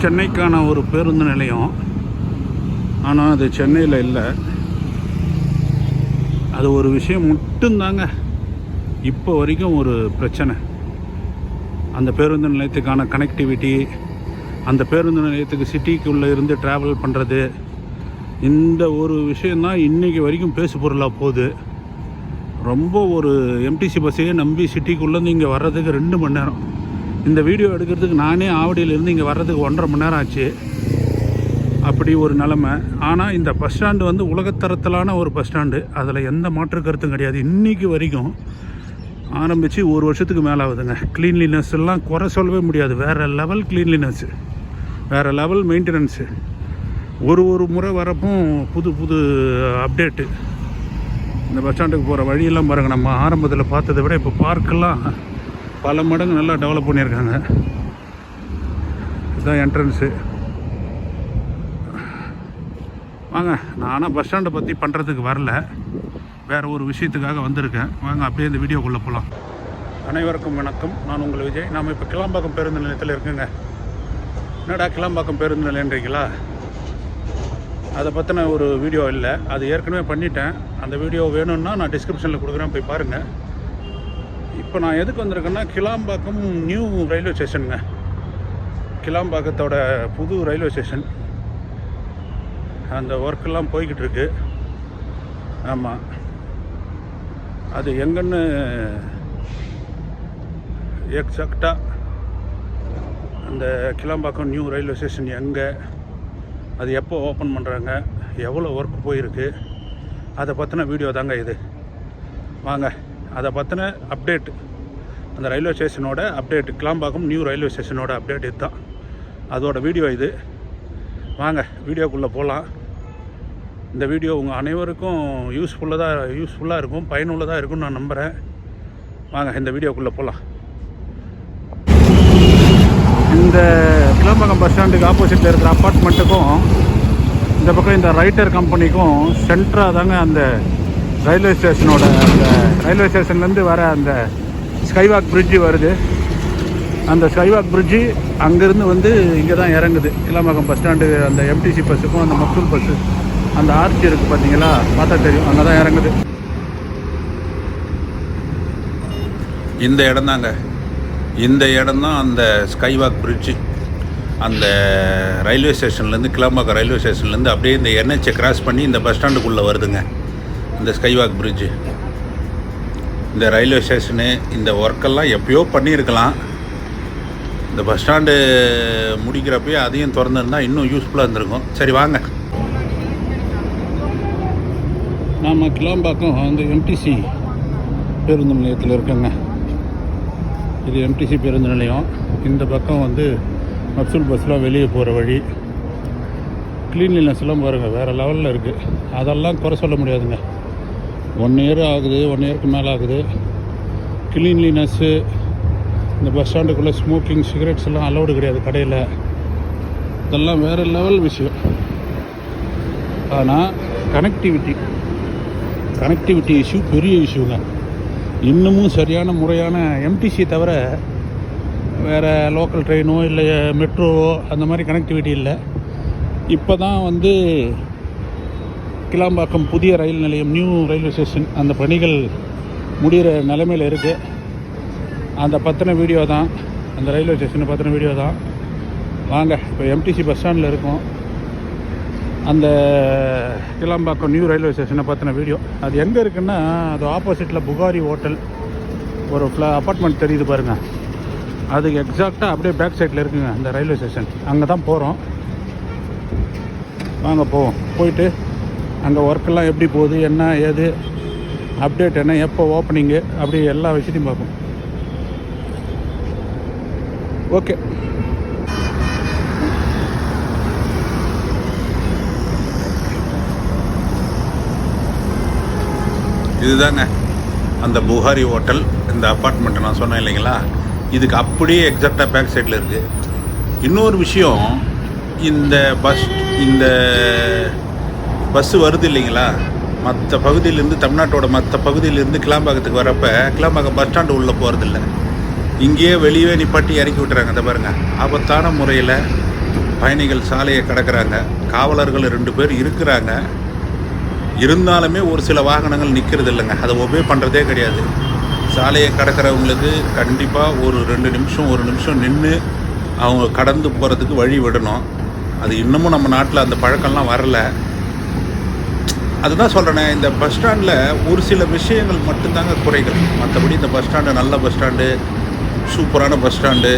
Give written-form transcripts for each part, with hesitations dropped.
சென்னைக்கான ஒரு பேருந்து நிலையம். ஆனால் அது சென்னையில் இல்லை. அது ஒரு விஷயம் மட்டும்தாங்க இப்போ வரைக்கும் ஒரு பிரச்சனை. அந்த பேருந்து நிலையத்துக்கான கனெக்டிவிட்டி, அந்த பேருந்து நிலையத்துக்கு சிட்டிக்குள்ளே இருந்து ட்ராவல் பண்ணுறது, இந்த ஒரு விஷயந்தான் இன்றைக்கி வரைக்கும் பேசு பொருளாக போகுது. ரொம்ப ஒரு எம்டிசி பஸ்ஸையே நம்பி சிட்டிக்குள்ளேருந்து இங்கே வர்றதுக்கு 2 மணி நேரம். இந்த வீடியோ எடுக்கிறதுக்கு நானே ஆவடியிலேருந்து இங்கே வர்றதுக்கு 1.5 மணி நேரம் ஆச்சு. அப்படி ஒரு நிலமை. ஆனால் இந்த பஸ் ஸ்டாண்டு வந்து உலகத்தரத்திலான ஒரு பஸ் ஸ்டாண்டு. அதில் எந்த மாற்று கருத்தும் கிடையாது. இன்றைக்கி வரைக்கும் ஆரம்பித்து 1 வருஷத்துக்கு மேலே ஆகுதுங்க. க்ளீன்லினஸ் எல்லாம் குறை சொல்லவே முடியாது. வேறு லெவல் க்ளீன்லினஸ்ஸு, வேறு லெவல் மெயின்டெனன்ஸு. ஒரு முறை வரப்பும் புது அப்டேட்டு. இந்த பஸ் ஸ்டாண்டுக்கு போகிற வழியெல்லாம் பாருங்கள், நம்ம ஆரம்பத்தில் பார்த்ததை விட இப்போ பார்க்கெல்லாம் பல மடங்கு நல்லா டெவலப் பண்ணியிருக்காங்க. இதுதான் என்ட்ரன்ஸு. வாங்க, நானும் பஸ் ஸ்டாண்டை பற்றி பண்ணுறதுக்கு வரல, வேறு ஒரு விஷயத்துக்காக வந்திருக்கேன். வாங்க அப்படியே இந்த வீடியோக்குள்ளே போகலாம். அனைவருக்கும் வணக்கம். நான் உங்கள் விஜய். நாம் இப்போ கிளாம்பாக்கம் பேருந்து நிலையத்தில் இருக்குங்க. என்னடா கிளாம்பாக்கம் பேருந்து நிலையன்றீங்களா? அதை பற்றின ஒரு வீடியோ இல்லை, அது ஏற்கனவே பண்ணிட்டேன். அந்த வீடியோ வேணும்னா நான் டிஸ்கிரிப்ஷனில் கொடுக்குறேன், போய் பாருங்கள். இப்போ நான் எதுக்கு வந்திருக்கேன்னா, கிளாம்பாக்கம் நியூ ரயில்வே ஸ்டேஷனுங்க. கிளாம்பாக்கத்தோட புது ரயில்வே ஸ்டேஷன். அந்த ஒர்க்கெல்லாம் போய்கிட்டு இருக்கு. ஆமாம், அது எங்கன்னு எக்ஸாக்டாக அந்த கிளாம்பாக்கம் நியூ ரயில்வே ஸ்டேஷன் எங்கே, அது எப்போ ஓப்பன் பண்ணுறாங்க, எவ்வளோ ஒர்க் போயிருக்கு, அதை பற்றின வீடியோ தாங்க இது. வாங்க, அதை பற்றின அப்டேட், அந்த ரயில்வே ஸ்டேஷனோட அப்டேட், கிளாம்பாக்கம் நியூ ரயில்வே ஸ்டேஷனோட அப்டேட் இது தான். அதோட வீடியோ இது. வாங்க வீடியோக்குள்ளே போகலாம். இந்த வீடியோ உங்கள் அனைவருக்கும் யூஸ்ஃபுல்லாக இருக்கும், பயனுள்ளதாக இருக்கும்னு நான் நம்புகிறேன். வாங்க இந்த வீடியோக்குள்ளே போகலாம். இந்த கிளாம்பாக்கம் பஸ் ஸ்டாண்டுக்கு ஆப்போசிட்டில் இருக்கிற அப்பார்ட்மெண்ட்டுக்கும் இந்த பக்கம் இந்த ரைட்டர் கம்பெனிக்கும் சென்டராக தாங்க அந்த ரயில்வே ஸ்டேஷனோட, அந்த ரயில்வே ஸ்டேஷன்லேருந்து வர அந்த ஸ்கைவாக் பிரிட்ஜு வருது. அந்த ஸ்கைவாக் பிரிட்ஜு அங்கேருந்து வந்து இங்கே தான் இறங்குது. கிளாம்பாக்கம் பஸ் ஸ்டாண்டு அந்த எம்டிசி பஸ்ஸுக்கும் அந்த மக்சூல் பஸ்ஸு, அந்த ஆர்ச்சி இருக்குது பார்த்தீங்களா, பார்த்தா தெரியும், அங்கே தான் இறங்குது. இந்த இடம் தாங்க, இந்த இடம் தான் அந்த ஸ்கைவாக் பிரிட்ஜு. அந்த ரயில்வே ஸ்டேஷன்லேருந்து, கிளாம்பாக்கம் ரயில்வே ஸ்டேஷன்லேருந்து அப்படியே இந்த என்ஹெச்சை கிராஸ் பண்ணி இந்த பஸ் ஸ்டாண்டுக்குள்ளே வருதுங்க இந்த ஸ்கைவாக் பிரிட்ஜு. இந்த ரயில்வே ஸ்டேஷனு இந்த ஒர்க்கெல்லாம் எப்போயோ பண்ணியிருக்கலாம். இந்த பஸ் ஸ்டாண்டு முடிக்கிறப்பயே அதையும் திறந்துருந்தால் இன்னும் யூஸ்ஃபுல்லாக இருந்திருக்கும். சரி வாங்க, நாம் கிளாம்பாக்கம் அந்த எம்டிசி பேருந்து நிலையத்தில் இருக்கோங்க. இது எம்டிசி பேருந்து நிலையம். இந்த பக்கம் வந்து மக்சூல் பஸ்லாம் வெளியே போகிற வழி. க்ளீன்லினஸ்லாம் பாருங்கள், வேறு லெவலில் இருக்குது. அதெல்லாம் குறை சொல்ல முடியாதுங்க. 1 இயர் ஆகுது, 1 இயருக்கு மேலே ஆகுது. க்ளீன்லினஸ்ஸு, இந்த பஸ் ஸ்டாண்டுக்குள்ளே ஸ்மோக்கிங், சிகரெட்ஸ் எல்லாம் அலௌடு கிடையாது கடையில். இதெல்லாம் வேறு லெவல் விஷயம். ஆனால் கனெக்டிவிட்டி இஷ்யூ பெரிய இஷ்யூங்க. இன்னமும் சரியான முறையான எம்டிசி தவிர வேறு லோக்கல் ட்ரெயினோ இல்லை மெட்ரோவோ அந்த மாதிரி கனெக்டிவிட்டி இல்லை. இப்போ தான் வந்து கிளாம்பாக்கம் புதிய ரயில் நிலையம், நியூ ரயில்வே ஸ்டேஷன், அந்த பணிகள் முடிகிற நிலைமையில் இருக்குது. அந்த பற்றின வீடியோ தான், அந்த ரயில்வே ஸ்டேஷனை பற்றின வீடியோ தான். வாங்க, இப்போ எம்டிசி பஸ் ஸ்டாண்டில் இருக்கோம். அந்த கிளாம்பாக்கம் நியூ ரயில்வே ஸ்டேஷனை பற்றின வீடியோ. அது எங்கே இருக்குன்னா, அது ஆப்போசிட்டில் புகாரி ஹோட்டல் ஒரு அப்பார்ட்மெண்ட் தெரியுது பாருங்கள், அதுக்கு எக்ஸாக்டாக அப்படியே பேக் சைடில் இருக்குங்க அந்த ரயில்வே ஸ்டேஷன். அங்கே தான் போகிறோம். வாங்க போவோம். போயிட்டு அங்கே ஒர்க்கெல்லாம் எப்படி போகுது, என்ன ஏது அப்டேட், என்ன எப்போ ஓப்பனிங்கு, அப்படி எல்லா விஷயத்தையும் பார்ப்போம். ஓகே, இதுதாங்க அந்த புகாரி ஹோட்டல். இந்த அப்பார்ட்மெண்ட்டு நான் சொன்னேன் இல்லைங்களா, இதுக்கு அப்படியே எக்ஸாக்டாக பேக் சைடில் இருக்குது. இன்னொரு விஷயம், இந்த பஸ்ஸு வருது இல்லைங்களா, மற்ற பகுதியிலேருந்து, தமிழ்நாட்டோட மற்ற பகுதியிலேருந்து கிளாம்பாக்கத்துக்கு வரப்போ கிளாம்பாக்கம் பஸ் ஸ்டாண்டு உள்ளே போகிறதில்ல, இங்கேயே வெளியே நிப்பாட்டி இறக்கி விட்டுறாங்க. அதை பாருங்கள், ஆபத்தான முறையில் பயணிகள் சாலையை கடக்கிறாங்க. காவலர்கள் 2 பேர் இருக்கிறாங்க. இருந்தாலுமே ஒரு சில வாகனங்கள் நிற்கிறது இல்லைங்க. அதை ஒபே பண்ணுறதே கிடையாது. சாலையை கடக்கிறவங்களுக்கு கண்டிப்பாக ஒரு 2 நிமிஷம் 1 நிமிஷம் நின்று அவங்க கடந்து போகிறதுக்கு வழி விடணும். அது இன்னமும் நம்ம நாட்டில் அந்த பழக்கம்லாம் வரலை. அதுதான் சொல்கிறேனே, இந்த பஸ் ஸ்டாண்டில் ஒரு சில விஷயங்கள் மட்டும்தாங்க குறைகள். மற்றபடி இந்த பஸ் ஸ்டாண்டு நல்ல பஸ் ஸ்டாண்டு, சூப்பரான பஸ் ஸ்டாண்டு,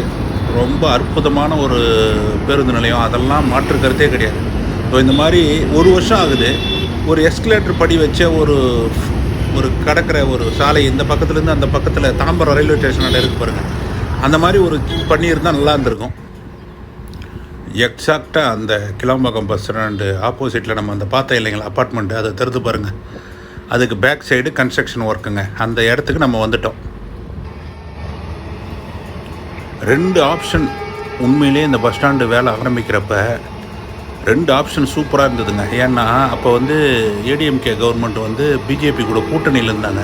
ரொம்ப அற்புதமான ஒரு பேருந்து நிலையம், அதெல்லாம் மாற்றுக்கிறதே கிடையாது. ஸோ இந்த மாதிரி 1 வருஷம் ஆகுது. ஒரு எஸ்கலேட்டர் படி வச்ச ஒரு கடக்கிற ஒரு சாலை இந்த பக்கத்துலேருந்து அந்த பக்கத்தில் தாம்பரம் ரயில்வே ஸ்டேஷனில் இருக்கு பாருங்கள். அந்த மாதிரி ஒரு பண்ணியிருந்தால் நல்லா இருந்திருக்கும். எக்ஸாக்டாக அந்த கிளாம்பாக்கம் பஸ் ஸ்டாண்டு ஆப்போசிட்டில் நம்ம அந்த பார்த்தோம் இல்லைங்களா அப்பார்ட்மெண்ட்டு, அதை திறந்து பாருங்கள். அதுக்கு பேக் சைடு கன்ஸ்ட்ரக்ஷன் ஒர்க்குங்க. அந்த இடத்துக்கு நம்ம வந்துட்டோம். 2 ஆப்ஷன். உண்மையிலே இந்த பஸ் ஸ்டாண்டு வேலை ஆரம்பிக்கிறப்ப 2 ஆப்ஷன் சூப்பராக இருந்ததுங்க. ஏன்னா அப்போ ஏடிஎம்கே கவர்மெண்ட் பிஜேபி கூட கூட்டணியில் இருந்தாங்க.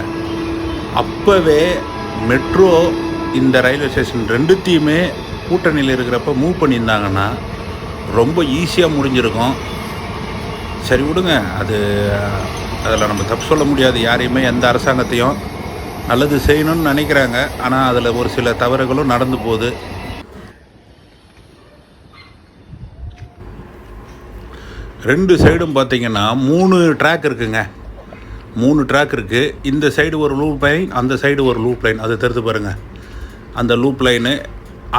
அப்போவே மெட்ரோ இந்த ரயில்வே ஸ்டேஷன் 2த்தையுமே கூட்டணியில் இருக்கிறப்ப மூவ் பண்ணியிருந்தாங்கன்னா ரொம்ப ஈஸியாக முடிஞ்சிருக்கும். சரி விடுங்க, அதில் நம்ம தப்பு சொல்ல முடியாது. யாரையுமே எந்த அரசாங்கத்தையும் நல்லது செய்யணும்னு நினைக்கிறாங்க. ஆனால் அதில் ஒரு சில தவறுகளும் நடந்து போகுது. ரெண்டு சைடும் பார்த்திங்கன்னா 3 ட்ராக் இருக்குங்க. 3 ட்ராக் இருக்குது. இந்த சைடு ஒரு லூப் லைன், அந்த சைடு ஒரு லூப் லைன். அதை தெரிந்து பாருங்கள். அந்த லூப் லைனு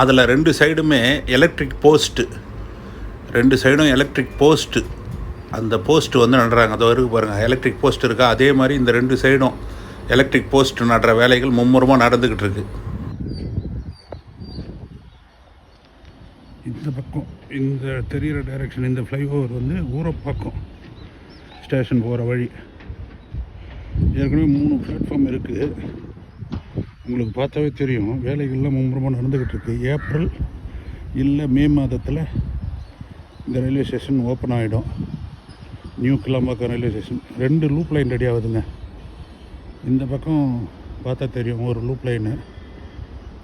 அதில் 2 சைடுமே எலக்ட்ரிக் போஸ்ட்டு, 2 சைடும் எலக்ட்ரிக் போஸ்ட்டு. அந்த போஸ்ட்டு நடுறாங்க. அதை இருக்குது பாருங்கள், எலக்ட்ரிக் போஸ்ட் இருக்கா. அதே மாதிரி இந்த 2 சைடும் எலக்ட்ரிக் போஸ்ட் நடுற வேலைகள் மும்முரமாக நடந்துக்கிட்டு இருக்கு. இந்த பக்கம் இந்த தெரிகிற டைரெக்ஷன், இந்த ஃப்ளைஓவர் ஊரப்பாக்கம் ஸ்டேஷன் போகிற வழி. ஏற்கனவே 3 பிளாட்ஃபார்ம் இருக்குது. உங்களுக்கு பார்த்தாவே தெரியும், வேலைகள்லாம் மும்முரமாக நடந்துக்கிட்டு இருக்குது. ஏப்ரல் இல்லை மே மாதத்தில் இந்த ரயில்வே ஸ்டேஷன் ஓப்பன் ஆகிடும். New Kilambakkam railway station 2 loop line ready ஆகுதுங்க. இந்த பக்கம் பார்த்தா தெரியும் ஒரு லூப் லைனு.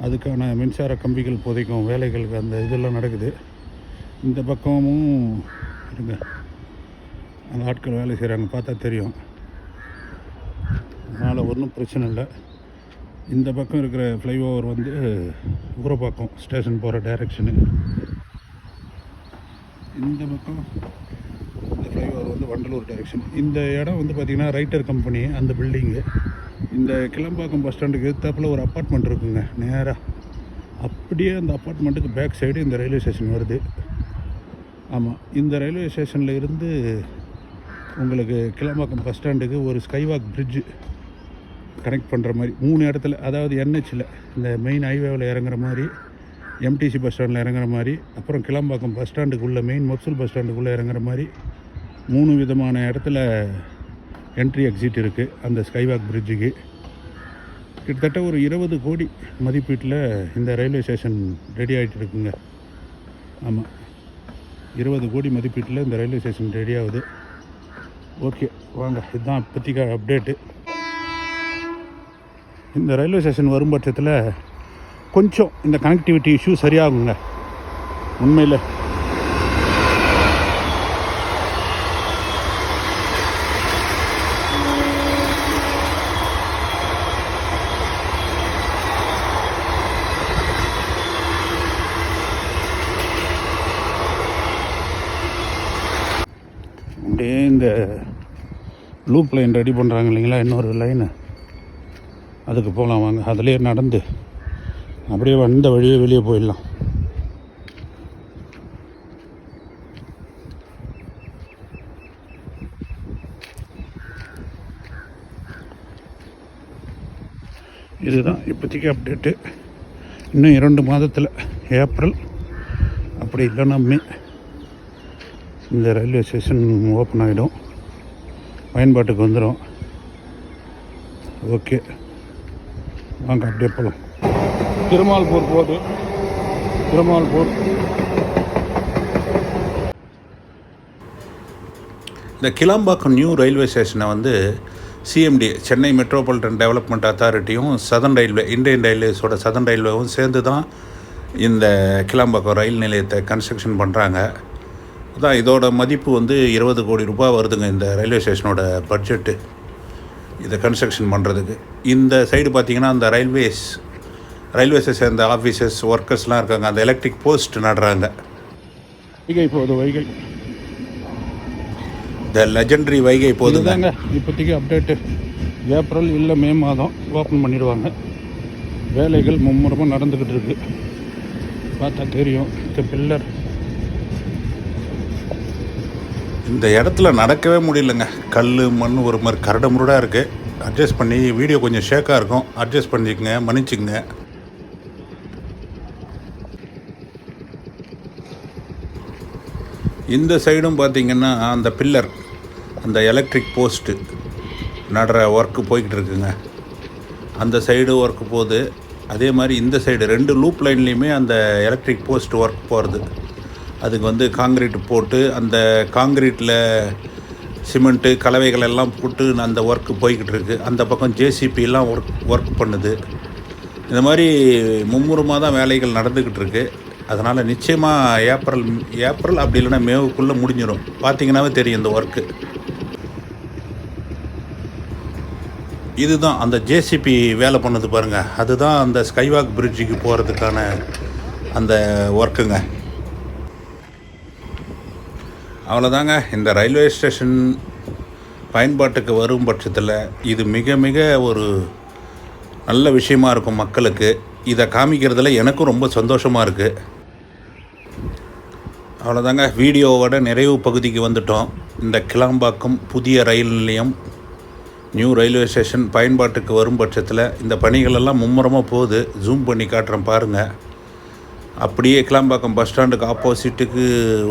அதுக்கான மின்சார கம்பிகள் புதைக்கும் வேலைகளுக்கு அந்த இதெல்லாம் நடக்குது. இந்த பக்கமும் இருங்க, அந்த ஆட்கள் வேலை செய்கிறாங்க, பார்த்தா தெரியும். அதனால் ஒன்றும் பிரச்சனை இல்லை. இந்த பக்கம் இருக்கிற ஃப்ளைஓவர் ஊரப்பாக்கம் ஸ்டேஷன் போகிற டைரெக்ஷனு. இந்த பக்கம் இந்த ஃப்ளைஓவர் வண்டலூர் டைரெக்ஷன். இந்த இடம் பார்த்திங்கன்னா ரைட்டர் கம்பெனி அந்த பில்டிங்கு. இந்த கிளம்பாக்கம் பஸ் ஸ்டாண்டுக்கு எதிர்த்தாப்பில் ஒரு அப்பார்ட்மெண்ட் இருக்குங்க நேராக. அப்படியே அந்த அப்பார்ட்மெண்ட்டுக்கு பேக் சைடு இந்த ரயில்வே ஸ்டேஷன் வருது. ஆமாம், இந்த ரயில்வே ஸ்டேஷனில் இருந்து உங்களுக்கு கிளம்பாக்கம் பஸ் ஸ்டாண்டுக்கு ஒரு ஸ்கைவாக் பிரிட்ஜு கனெக்ட் பண்ணுற மாதிரி 3 இடத்துல, அதாவது என்ஹெச்சில் இந்த மெயின் ஹைவேவில் இறங்குற மாதிரி, எம்டிசி பஸ் ஸ்டாண்டில் இறங்குற மாதிரி, அப்புறம் கிளம்பாக்கம் பஸ் ஸ்டாண்டுக்குள்ளே மெயின் மொப்சூல் பஸ் ஸ்டாண்டுக்குள்ளே இறங்குற மாதிரி 3 விதமான இடத்துல என்ட்ரி எக்ஸிட் இருக்குது அந்த ஸ்கைவாக் பிரிட்ஜுக்கு. கிட்டத்தட்ட ஒரு 20 கோடி மதிப்பீட்டில் இந்த ரயில்வே ஸ்டேஷன் ரெடி ஆகிட்டு இருக்குங்க. ஆமாம், 20 கோடி மதிப்பீட்டில் இந்த ரயில்வே ஸ்டேஷன் ரெடி ஆகுது. ஓகே வாங்க, இதுதான் இப்போதைக்கு அப்டேட்டு. இந்த ரயில்வே ஸ்டேஷன் வரும் பட்சத்தில் கொஞ்சம் இந்த கனெக்டிவிட்டி இஷ்யூ சரியாகுங்க உண்மையில். அப்படியே இந்த லூப் லைன் ரெடி பண்ணுறாங்க இல்லைங்களா, இன்னொரு லைனு, அதுக்கு போகலாம் வாங்க. அதிலே நடந்து அப்படியே வந்த வழியே வெளியே போயிடலாம். இதுதான் இப்போதைக்கு அப்டேட்டு. இன்னும் 2 மாதத்தில் ஏப்ரல் அப்படி இல்லைன்னா மே இந்த ரயில்வே ஸ்டேஷன் ஓப்பன் ஆகிடும், பயன்பாட்டுக்கு வந்துடும். ஓகே வாங்க அப்படியே போகலாம். திருமால்பூர் போகுது. திருமால்பூர் இந்த கிளாம்பாக்கம் நியூ ரயில்வே ஸ்டேஷனை சிஎம்டி சென்னை மெட்ரோபாலிட்டன் டெவலப்மெண்ட் அத்தாரிட்டியும் சதர்ன் ரயில்வே இந்தியன் ரயில்வேஸோட சதர்ன் ரயில்வேவும் சேர்ந்து தான் இந்த கிளாம்பாக்கம் ரயில் நிலையத்தை கன்ஸ்ட்ரக்ஷன் பண்ணுறாங்க. அதான் இதோட மதிப்பு வந்து 20 கோடி ரூபாய் வருதுங்க இந்த ரயில்வே ஸ்டேஷனோட பட்ஜெட்டு இதை கன்ஸ்ட்ரக்ஷன் பண்ணுறதுக்கு. இந்த சைடு பார்த்திங்கன்னா அந்த ரயில்வேஸை சேர்ந்த ஆஃபீஸர்ஸ் ஒர்க்கர்ஸ்லாம் இருக்காங்க. அந்த எலக்ட்ரிக் போஸ்ட் நடுறாங்க. வைகை போகுது, வைகை த லெஜெண்டரி வைகை போகுதுதாங்க. இப்போதைக்கு அப்டேட்டு ஏப்ரல் இல்லை மே மாதம் ஓப்பன் பண்ணிடுவாங்க. வேலைகள் மும்முரமாக நடந்துக்கிட்டு இருக்கு. பார்த்தா தெரியும். இந்த பில்லர் இந்த இடத்துல நடக்கவே முடியலங்க. கல் மண் ஒரு மாதிரி கரடு முரடாக இருக்குது. அட்ஜஸ்ட் பண்ணி வீடியோ கொஞ்சம் ஷேக்காக இருக்கும். அட்ஜஸ்ட் பண்ணிக்கங்க, மன்னிச்சுங்க. இந்த சைடும் பார்த்திங்கன்னா அந்த பில்லர் அந்த எலக்ட்ரிக் போஸ்ட்டு நடுற ஒர்க்கு போய்கிட்டு இருக்குங்க. அந்த சைடு ஒர்க்கு போகுது. அதே மாதிரி இந்த சைடு 2 லூப் லைன்லேயுமே அந்த எலக்ட்ரிக் போஸ்ட் ஒர்க் போகிறது. அதுக்கு வந்து காங்கிரீட் போட்டு அந்த காங்கிரீட்டில் சிமெண்ட்டு கலவைகள் எல்லாம் போட்டு அந்த ஒர்க்கு போய்கிட்டு இருக்குது. அந்த பக்கம் ஜேசிபிலாம் ஒர்க் பண்ணுது. இந்த மாதிரி மும்முரமாக தான் வேலைகள் நடந்துக்கிட்டு இருக்குது. அதனால் நிச்சயமாக ஏப்ரல் அப்படி இல்லைன்னா மேவுக்குள்ளே முடிஞ்சிடும். பார்த்திங்கனாவே தெரியும் இந்த ஒர்க்கு. இதுதான் அந்த ஜேசிபி வேலை பண்ணது பாருங்கள். அதுதான் அந்த ஸ்கைவாக் பிரிட்ஜுக்கு போகிறதுக்கான அந்த ஒர்க்குங்க. அவ்வளோதாங்க. இந்த ரயில்வே ஸ்டேஷன் பயன்பாட்டுக்கு வரும் பட்சத்தில் இது மிக மிக ஒரு நல்ல விஷயமா இருக்கும் மக்களுக்கு. இதை காமிக்கிறதுல எனக்கும் ரொம்ப சந்தோஷமாக இருக்குது. அவ்வளோதாங்க. வீடியோவோட நிறைவு பகுதிக்கு வந்துட்டோம். இந்த கிளாம்பாக்கம் புதிய ரயில் நிலையம் நியூ ரயில்வே ஸ்டேஷன் பயன்பாட்டுக்கு வரும் பட்சத்தில் இந்த பணிகளெல்லாம் மும்முரமாக போகுது. ஜூம் பண்ணி காட்டுறேன் பாருங்கள். அப்படியே கிளாம்பாக்கம் பஸ் ஸ்டாண்டுக்கு ஆப்போசிட்டுக்கு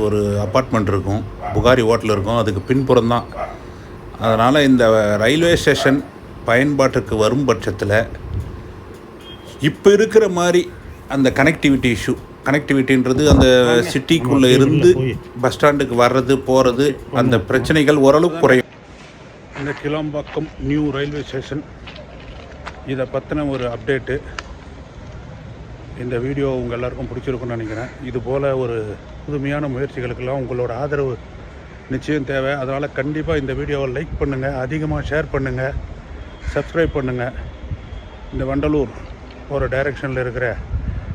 ஒரு அப்பார்ட்மெண்ட் இருக்கும், புகாரி ஹோட்டல் இருக்கும். அதுக்கு பின்புறம் தான். அதனால் இந்த ரயில்வே ஸ்டேஷன் பயன்பாட்டுக்கு வரும் பட்சத்தில் இப்போ இருக்கிற மாதிரி அந்த கனெக்டிவிட்டின்றது அந்த சிட்டிக்குள்ளே இருந்து பஸ் ஸ்டாண்டுக்கு வர்றது போகிறது அந்த பிரச்சனைகள் ஓரளவுக்கு குறையும். இந்த கிளாம்பாக்கம் நியூ ரயில்வே ஸ்டேஷன் இதை பற்றின ஒரு அப்டேட்டு. இந்த வீடியோ உங்கள் எல்லாருக்கும் பிடிச்சிருக்குன்னு நினைக்கிறேன். இதுபோல் ஒரு புதுமையான முயற்சிகளுக்கெல்லாம் உங்களோட ஆதரவு நிச்சயம் தேவை. அதனால் கண்டிப்பாக இந்த வீடியோவை லைக் பண்ணுங்கள், அதிகமாக ஷேர் பண்ணுங்கள், சப்ஸ்கிரைப் பண்ணுங்கள். இந்த வண்டலூர் ஒரு டைரெக்ஷனில் இருக்கிற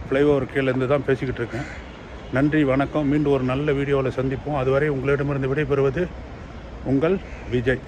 ஃப்ளைஓவர் கீழேருந்து தான் பேசிக்கிட்டு இருக்கேன். நன்றி, வணக்கம். மீண்டும் ஒரு நல்ல வீடியோவில் சந்திப்போம். அதுவரை உங்களிடமிருந்து விடைபெறுவது உங்கள் விஜய்.